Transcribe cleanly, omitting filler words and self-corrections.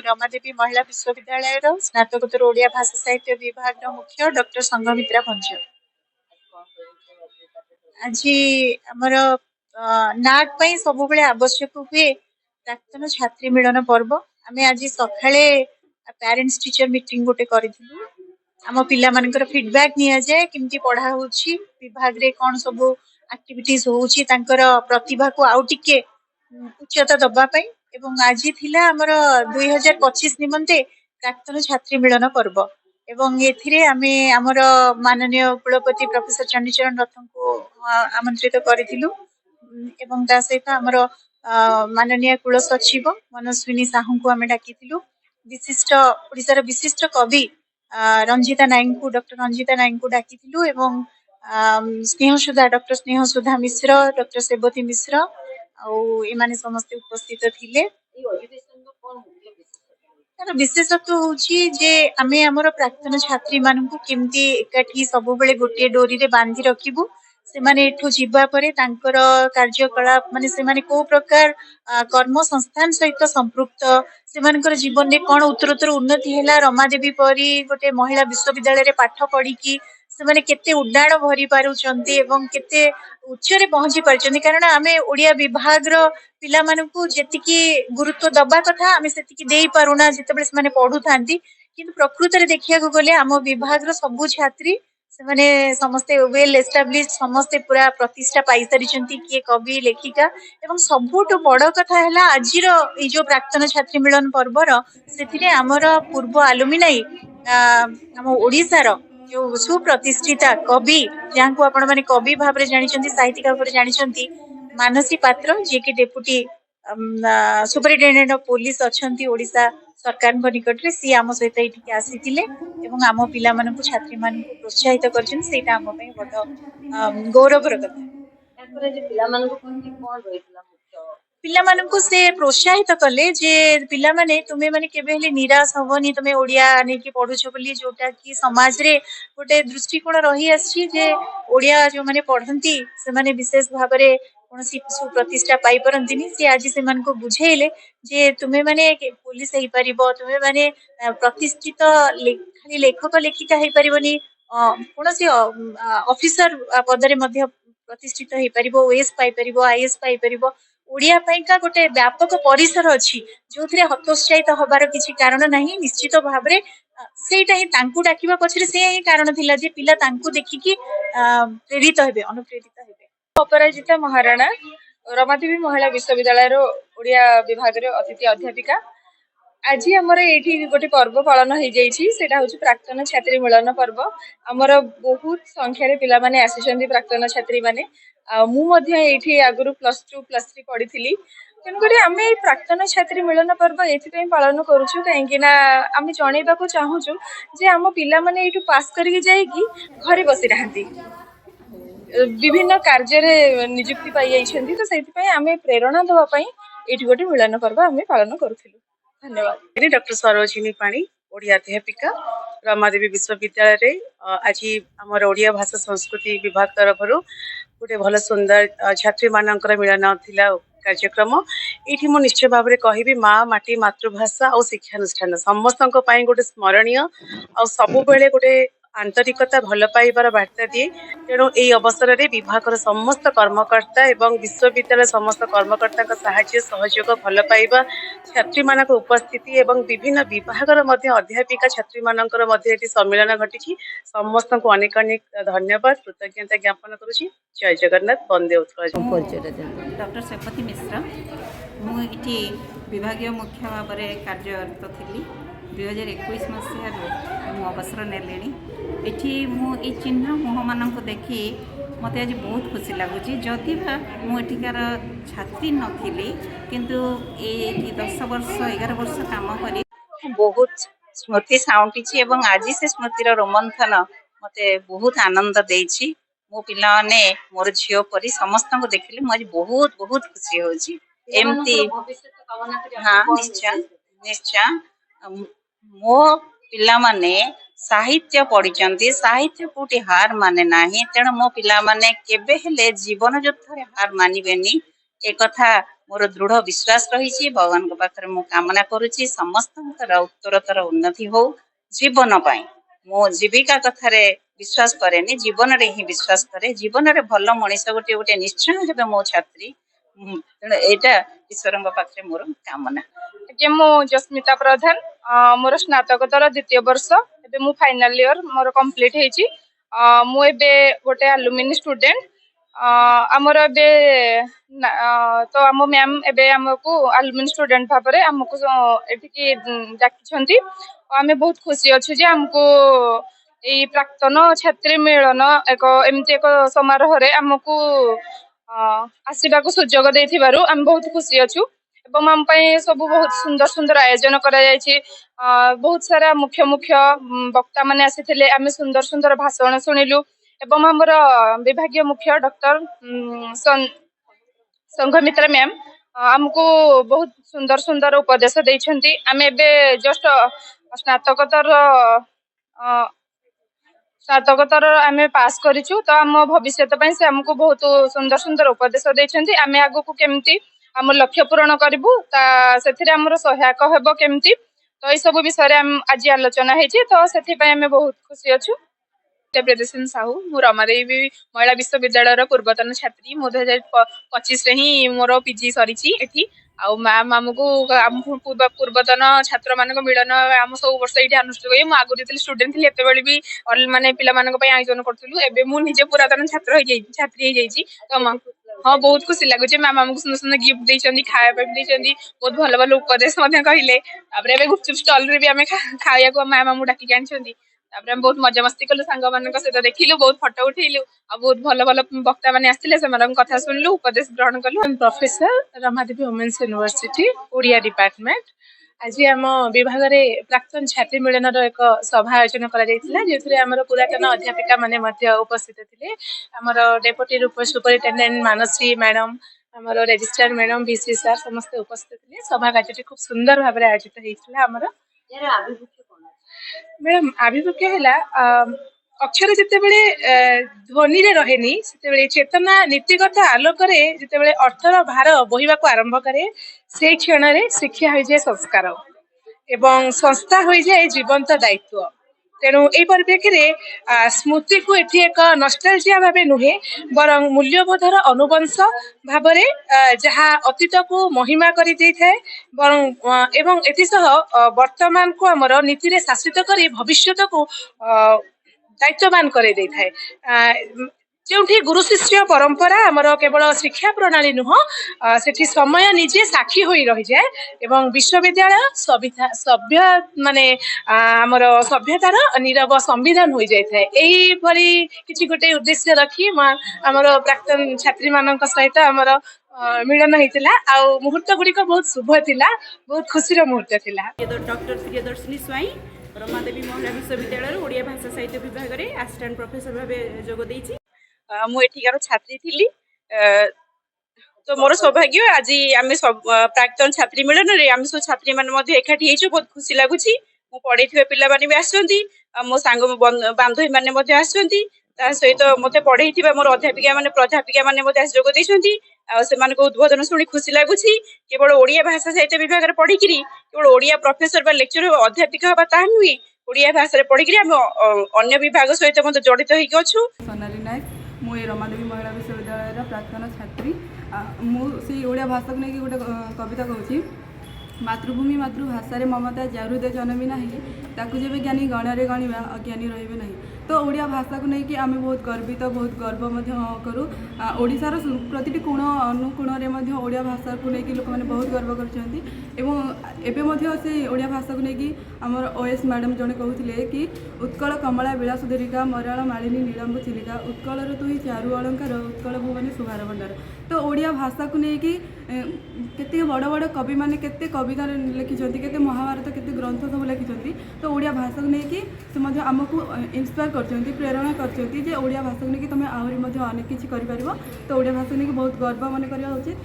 रमादेवी महिला विश्वविद्यालय स्नातकोत्तर ओडिया भाषा साहित्य विभाग मुख्य डॉक्टर संघमित्रा भंज। आज आमर नाक सब आवश्यक हुए प्राक्तन छात्री मिलन पर्व। आम आज सकाळे पेरेंट्स टीचर मीटिंग गोटे करूँ आम पिला मानकर फीडबैक निया जाए केमती पढ़ा होची विभाग रे कौन सब एक्टिविटीज होची तांकर प्रतिभा को आउ टिके उच्चता दबा पाई एवं आज थिला हमर 2025 निमंते प्राक्तन छात्री मिलन पर्व एवं एथिरे आमे हमर माननीय कुलपति प्रोफेसर चंडीचरण रथ को आमंत्रित करिथिलु एवं ता सहित हमर माननीय कुल सचिव मनस्विनी साहू को आमे डाकिथिलु विशिष्ट ओडिसार विशिष्ट कवि रंजिता नायक को डॉक्टर रंजिता नायक को डाकिथिलु एवं स्नेहसुधा डॉक्टर स्नेहसुधा मिश्र डॉक्टर सेवती मिश्र एमाने समस्त उपस्थित थिले। तार विशेषत्व होची जे आमे हमर प्राक्तन छात्री मानकु केमती एकाठी सब बेले गोटे डोरी रे बांधी रखिबु से माने एठो जीवा परे तांकर कार्यकलाप माने से माने को प्रकार कर्म संस्थान सहित संपृक्त से मानकर जीवन रे कोन उत्तरोत्तर उन्नति हैला रमादेवी परी गोटे महिला विश्वविद्यालय रे पाठ पढ़ी की से माने केते उड्डाण भरी पारुचंती एवं केते उच्च रे पहुंची पारचंती कारण आमे ओडिया विभाग रो पिला मानकु जेतिकी गुरुत्व दबा कथा आमे सेतिकी देई पारुना जेतेबेले से माने पढु थांती किंतु प्रकृत रे देखिया को गले आम विभाग रो सबु छात्री से माने समस्ते वेल एस्टाब्लिश समस्ते पूरा प्रतिष्ठा पाई सारिचंती किए कवि लेखिका एवं सबुठु बड़ कथा हैला आजिर ए जो प्राक्तन छात्री मिलन पर्वर सेथिरे हमर पूर्व आलुमिनाई हम ओडिसा रो जो सुप्रतिष्ठिता कवि जहाँ को आपण माने कवि भाव रे जानिचंती साहित्यिका भाव रे जानिचंती मानसी पात्र जे कि डेपुटी सुपरिटेंडेंट ऑफ पुलिस अछंती ओडिसा सरकार निकट रे सी आम सहित एठी आसीथिले एवं आम पिला मानकु छात्री मानकु प्रोत्साहित करछन सेटा आम पई बड गौरवर कथा। याकरे जे पिला मानकु कोन रहितला मुख्य पिला मानकु से प्रोत्साहित कले जे पिला माने तुमे माने केबे हेले निराश होबनी तुमे ओडिया ने की पढुछो बोली जोटा की समाज रे गोटे दृष्टिकोण रही आछि जे ओडिया जो माने पढंती से माने विशेष भाव रे कोनसी सुप्रतिष्ठा पाई परंतिनी से आज से मन को बुझेइले जे तुमे माने पुलिस हेई परिबो तुमे माने प्रतिष्ठित खाली लेखक लेखिका हेई परिबोनी कोनसी ऑफिसर पदरे मध्य प्रतिष्ठित हेई परिबो ओएस पाई परिबो आईएएस पाई परिबो ओडिया पाइका गोटे व्यापक परिसर अछि जोथरे हतोत्साहित होबार किछि कारण नाही निश्चित भाबरे सेटा ही तांकु डाकिबा पछरे से ही कारण थिला जे पिला तांकु देखि कि प्रेरित हेबे अनुप्रेरित हेबे। अपराजिता महाराणा रमादेवी महिला विश्वविद्यालय रो ओडिया विभाग रे अतिथि अध्यापिका आज आमर ये गोटे पर्व पालन हो जाटा हूँ प्राक्तन छात्री मिलन पर्व आमर बहुत संख्यार पिला माने आसी प्राक्तन छात्री माने मुझे आगु +2 +3 पढ़ी तेणुक आम प्राक्तन छात्री मिलन पर्व ये पालन करुँ कहीं आम जनइबा चाहूँ जे आम पिला माने ये पास करके जाइकी घरे बसी रहा विभिन्न कार्य निजुक्ति पाई तो से आम प्रेरणा देवाई ये गोटे मिलन पर्व आम पालन करूँ। धन्यवाद। डॉक्टर सरोजिनी पाणी ओडिया अध्यापिका रमादेवी विश्वविद्यालय आज आमर ओडिया भाषा संस्कृति विभाग तरफ गोटे भल सुंदर छात्री मानकर मिलन थिला कार्यक्रम ये मु निश्चय भाव में कहबी माँ माटी मातृभाषा और शिक्षानुष्ठान समस्त गोटे स्मरणीय आ सब बेले गोटे आंतरिकता भल पाइबार बार्ता दिए तेणु यही अवसर में विभाग समस्त कर्मकर्ता एवं विश्वविद्यालय समस्त कर्मकर्ता साहाय्य सहयोग भल पाइबा छात्री मानक उपस्थिति एवं विभिन्न विभाग अध्यापिका छात्री मानकर सम्मेलन घटी समस्त को अनेक अनेक धन्यवाद कृतज्ञता ज्ञापन करुँची। जय जगन्नाथ। वंदे उत्कल। डॉक्टर सेवती मिश्र मुझे विभाग मुख्य भाव में कार्यरत थी 2021 मसीह अवसर नेले ये मुझे चिन्ह मुह मान देखी मत आज बहुत खुशी लगुच जदि मुझार छात्री नी किंतु ये 10 वर्ष 11 वर्ष काम कर बहुत स्मृति साउंटी आज से स्मृतिर रोमंथन मत बहुत आनंद देछि मो पिला ने मोर झियो परी समस्त को देखिले मुझे बहुत बहुत खुशी होछि एमती। हाँ निश्चय निश्चय मो पिला माने साहित्य पढ़ी साहित्य कोटी हार माने नाही तेणु मो पिला माने केबे हेले जीवन युद्ध हार मानिबेनी एक कथा मोर दृढ़ विश्वास रही भगवान पाखे मु कामना करुच्ची समस्त उत्तरतर उन्नति हो जीवन पाई मो जीविका कथार विश्वास करे जीवन रे ही विश्वास करे जीवन रे भल मनीष गोटे गोटे निश्चय हे मो छात्री तेणु यहाँ ईश्वर पाखे मोर कामना। आज्ञा मु जस्मिता प्रधान मोर स्नातकोत्तर द्वितीय वर्ष एबे मु फाइनल इयर मोर कंप्लीट हेची मु एबे गोटे अलुमिनी स्टूडेंट आमर एबे तो आम मैम एबे हमको अलुमिनी स्टूडेंट भाव में आमको एटिकी डाकी आम बहुत खुशी अच्छे जे हमको यही प्राक्तन छात्री मिलन एक एमती एक समारोह रे आमको आसवा सुजोग देथिबारु आम बहुत खुशी अच्छु एवं आम सब बहुत सुंदर सुंदर आयोजन करा जायछि बहुत सारा मुख्य मुख्य वक्ता माने आसीथिले आम सुंदर सुंदर भाषण सुनिलु एवं हमर विभागीय मुख्य डॉक्टर संघमित्रा मैम आमको बहुत सुंदर सुंदर उपदेश देइछन्ति आम एबे जस्ट स्नातकोत्तर आम पास करिछु तो आम भविष्य से आमको बहुत सुंदर सुंदर उपदेश देइछन्ति आम आगु को केमती आम लक्ष्य पूरण करिवु से आमर सहायक हेबो केमती तो ये सब विषय आज आलोचना हेछि तो सेथि पय आम बहुत खुशी अच्छु। प्रियदर्शन साहू मु रमादेवी महिला विश्वविद्यालय पूर्वतन छात्री मो 2025 ही मोर पीजी सरी आउ मैम आमको पूर्वतन छात्र मान मिलन आम सब वर्ष ये अनुष्ठित हुए मुझे आगुरी स्टूडेंट थी एत भी मानने पे आयोजन करूँ एवं मुझे पुरातन छात्री तो हाँ बहुत खुशी लगुच मैम आमको सुंदर सुंदर गिफ्ट देती खाया बहुत भल भल उपदेश कहले गुपचुप स्टल भी आम खाया मैम आमको डाकिक आनी बहुत मजा मस्ती कलु सांग मान सहित देखिलु बहुत फोटो उठेलु आ बहुत भल भल वक्ता मैंने आसते से कथा शुणिलु उपदेश ग्रहण कलु। Professor Ramadevi women's university Odia department आज आम विभाग में प्राक्तन छात्री मिलन एक सभा आयोजन कर पुरातन अध्यापिका माने उपस्थित थे आमर डेपुटी सुपरिटेडेंट मानसी मैडम आमर रेजिस्ट्रार मैडम भिसी सार समस्त उपस्थित थे सभा कार्य खूब सुंदर भाव आयोजित होता मैडम आभिमुख्य है अक्षर जिते ध्वनि रे रहेनी से चेतना नीतिगत आलोक जिते अर्थर भार बोहिबा को आरंभ करे से क्षण रे शिक्षा हो जाए संस्कार एवं संस्था हो जाए जीवंत दायित्व तेणु यही परिप्रेक्षी में स्मृति को एठी एक नस्टालजिया भाव नुहे बरं मूल्यबोधर अनुवंश भाव जहाँ अतीत को महिमा कर बरं एवं एसह वर्तमान को आमर नीति रे शासित कर भविष्य को दायित्ववान कर जो गुरु शिष्य परंपरा आमर केवल शिक्षा प्रणाली नुह से समय निजे साक्षी हो रही जाए एवं विश्वविद्यालय सभ्य माने आमर सभ्यतार नीरव संविधान हो जाए यही किसी गोटे उद्देश्य रखी आमर प्राक्तन छात्री मान सहित आमर मिलन होता आ मुहूर्त गुड़िक बहुत शुभ थिला बहुत खुशी मुहूर्त थिला। डॉक्टर प्रियदर्शिनी स्वाई रमादेवी महिला विश्वविद्यालय ओडिया भाषा साहित्य विभाग में असिस्टेंट प्रोफेसर भाव जोग देइछि मुझार छात्री थी तो मोर सौभाग्य आज आम सब प्राक्तन छात्री मिलन रे आम सब छात्री मान एकाठी बहुत खुशी लगुच मो पढ़े पिला भी आसुँच मो सांग बांधवी मैंने आसुँच सहित मत पढ़े मोर अध्यापिका मैंने प्राध्यापिका मैंने जोग देती उद्बोधन शुणी खुशी लगुच केवल ओडिया भाषा साहित्य विभाग में पढ़ी केवल ओडिया प्रोफेसर लेक्चर अध्यापिका हवा ता नुहे ओडिया भाषा पढ़ी आम अन्य विभाग सहित मत जड़ित होछु। सोनाली नायक मुझे रमादेवी महिला विश्वविद्यालय प्राक्तन छात्री मुझे ओडिया भाषा को लेकिन गोटे कविता कहूँ मातृभूमि मातृभाषा ममता जाहृदय जनमी नहीं ताकू जब ज्ञानी गणरे गणवा अज्ञानी रही नहीं तो ओडिया भाषा को लेकिन आम बहुत गर्वित बहुत गर्व करूँ ओडिशार प्रतिटी कोण अनुकोण में ओडिया भाषा को लेकिन लोक मैंने बहुत गर्व कर से ओडिया भाषा को लेकिन आमर ओएस मैडम जड़े कहते कि उत्कल कमला विलास दरिका मराल मालिनी नीलंब चिलिका उत्कल तु ही चारु अलंकार उत्कल भुवनी सुभार भंडार तो ओडिया भाषा को लेकिन केते बड़ बड़ कवि मैंने केते कविता लिखिं केते महाभारत केते ग्रंथ सब लिखिं तो ओडिया भाषा को लेकिन से आमको इंस्पायर करछन्ती प्रेरणा करछन्ती जे ओडिया भाषा को लेकिन तुम आहरी अनेक किछि करि परिबो तो ओडिया भाषा को लेकिन बहुत गर्व मन करिया उचित।